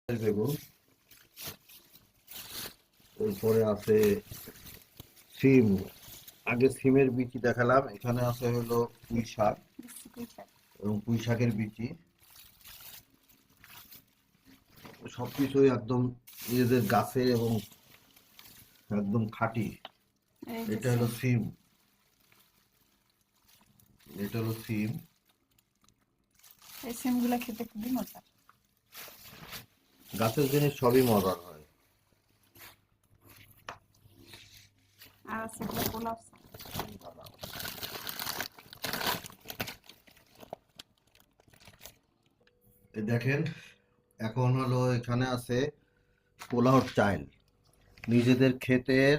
বেগুন, এরপরে আছে সিম। আগে সিমের বিচি দেখালাম, এখানে আছে হলো পুঁই শাক এবং পুঁই শাকের বিচি। সবকিছুই একদম নিজেদের গাছে এবং একদম খাঁটি। এটা হলো সিম, এটা হলো সিম। এই সিমগুলো খেতে খুবই মজা। গাছের জিনিস সবই মজার হয়। আর আছে এগুলো পোলাও চাল। এই দেখেন, এখন হলো এখানে আছে পোলাওর চাল, নিজেদের ক্ষেতের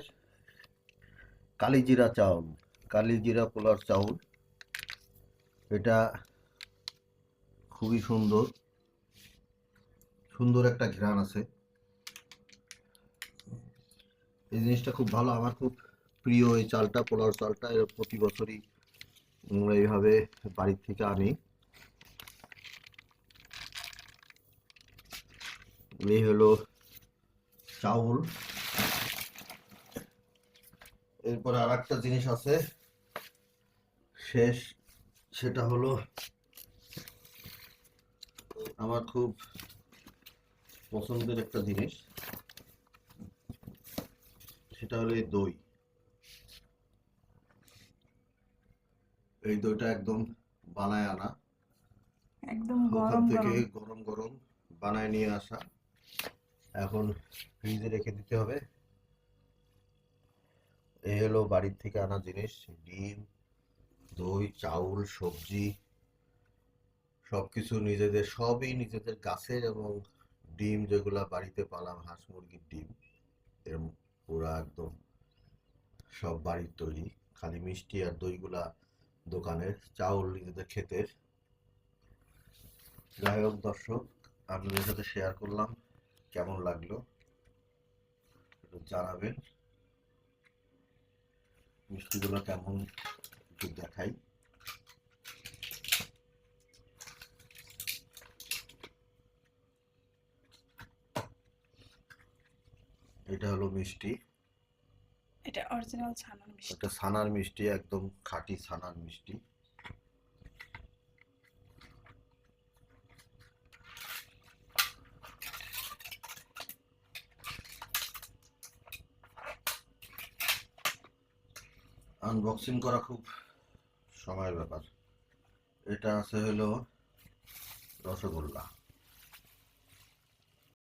কালিজিরা চাউল, কালিজিরা পোলাওর চাউল। এটা খুবই সুন্দর, সুন্দর একটা ঘ্রাণ আছে। এই জিনিসটা খুব ভালো, আমার খুব প্রিয় এই চালটা, পোলাওর চালটা। এর প্রতি বছরই এইভাবে বাড়ির থেকে আনি। এই হলো চাউল। এরপরে আর একটা জিনিস আছে শেষ, সেটা হলো আমার খুব পছন্দের একটা জিনিস, সেটা হলো এই দই। এই দইটা একদম বানায় আনা, একদম ওখান গরম থেকে গরম। গরম গরম বানায় নিয়ে আসা। এখন ফ্রিজে রেখে দিতে হবে। এই হলো বাড়ির থেকে আনা জিনিস, ডিম, দই, চাউল, সবজি, সবকিছু নিজেদের, সবই নিজেদের গাছের। এবং ডিম যেগুলা বাড়িতে পালাম, হাঁস মুরগির ডিম, এর পুরা একদম সব বাড়ির তৈরি। খালি মিষ্টি আর দইগুলা দোকানের, চাউল নিজেদের ক্ষেতের। যাই হোক দর্শক, আপনাদের সাথে শেয়ার করলাম, কেমন লাগলো একটু জানাবেন। মিষ্টিগুলো কেমন একটু দেখাই। এটা হলো মিষ্টি, এটা অরিজিনাল ছানার মিষ্টি। এটা ছানার মিষ্টি, একদম খাঁটি ছানার মিষ্টি। আনবক্সিং করা খুব সময়ের ব্যাপার। এটা আছে হলো রসগোল্লা।